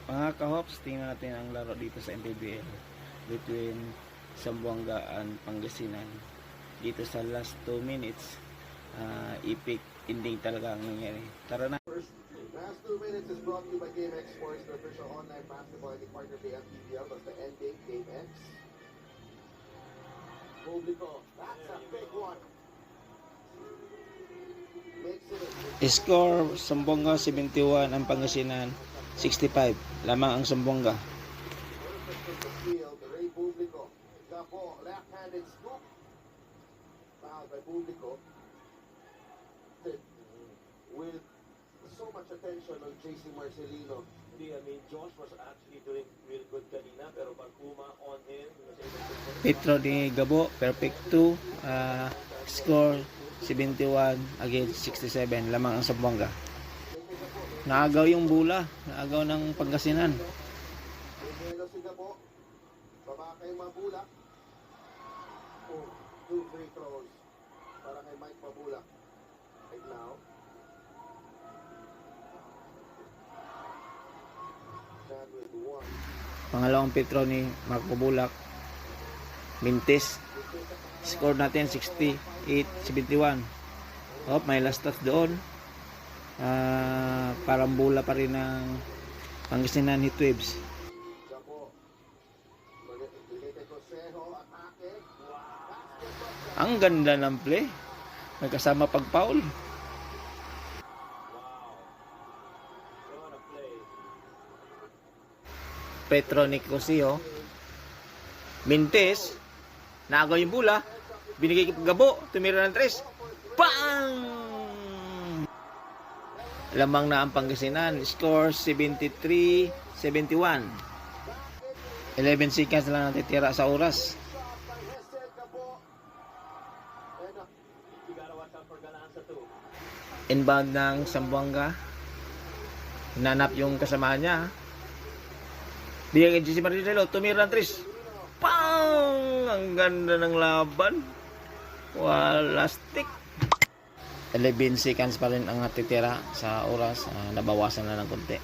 Mga kahops, tingnan natin ang laro dito sa NPBL between Zamboanga and Pangasinan. Dito sa last 2 minutes, epic ending talaga ang nangyari. Tara na! Last 2 minutes is brought to you by GameX Sports, the official online basketball and partner of the MPBL. That's the ending, GameX. Publico, that's a big one. Makes it Score, Zamboanga 71, ang Pangasinan 65. Lamang ang Zamboanga. perfect from the field. Ray Publico. Gapo, left-handed scoop. Fouled by Publico. With so much attention on JC Marcelino. I mean, Josh was actually doing real good kanina, pero Barkuma on him. Petro ni Gabo, perfect 2. Score 71 against 67. Lamang ang Zamboanga. Naagaw yung bula. Naagaw ng Pangasinan. Pinelo si Gapo. Baba kay Mabulak. Oh, 2 free throws para kay Mike Mabulak. Right now. Stand with 1. Pangalawang Petro ni Marco Bulak. Mintis. Score natin 68-71. Oh, may last touch doon. Parang bula pa rin ng Pangasinan Heatwaves. Gapo. Bigay kay Consejo. Atake. Ang ganda ng play. May kasama pag-foul. Wow. What a play. Petro ni Cosio. Mintis. Naagaw yung bula. Binigay kay Gabo. Tumira ng 3. Bang! Lamang na ang Pangasinan. Score 73-71. 11 seconds lang natitira sa oras. You gotta watch out for Galanza too. Inbound ng Zamboanga. Hinanap yung kasama niya. Bigay kay JC Marcelino. Tumira ng 3. Pang! Ang ganda ng laban. Wala stick. 11 seconds pa rin ang natitira sa oras. Nabawasan na ng konti.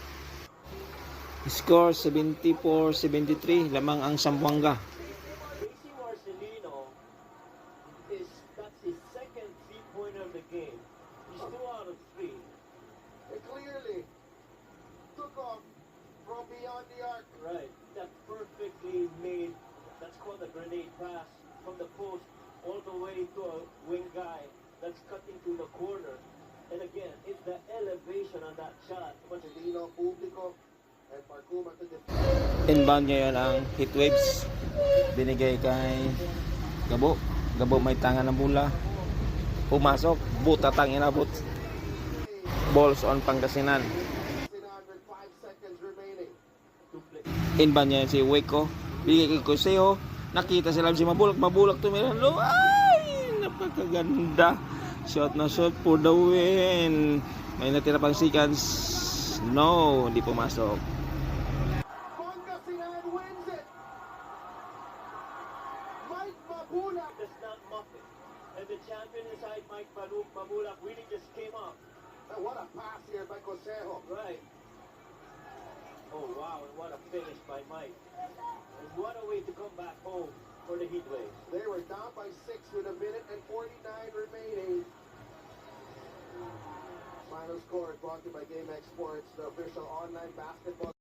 Score 74-73. Lamang ang Zamboanga. JC Marcelino that's his second 3-pointer of the game. He's 2 out of 3. It clearly took off from beyond the arc. Right. That perfectly made, that's called a grenade pass from the post all the way to a wing guy that's cutting to the corner. And again, it's the elevation on that shot. Marcelino, Publico, and Barkuma to defend. Inbound ngayon ang Heatwaves. Binigay kay Gabo. Gabo may tangan ng bula. Pumasok. Butatang inabot. Balls on Pangasinan. 5 seconds remaining. Inbound niya si Waco. Bigay kay Coseo. Nakita sila si Mabulak. Mabulak tumiran. Ay! Napakaganda. Shot na shot for the win. May natira pang seconds. No, hindi pumasok. Pangasinan wins it. Mike Mabulak. Does not muff it. And the champion inside Mike Mabulak really just came up. And what a pass here by Consejo. Right. Oh wow, and what a finish by Mike. And what a way to come back home for the Heatwaves. They were down by 6 with 1 minute and 49 remaining. Final score brought to you by GameX Sports, the official online basketball.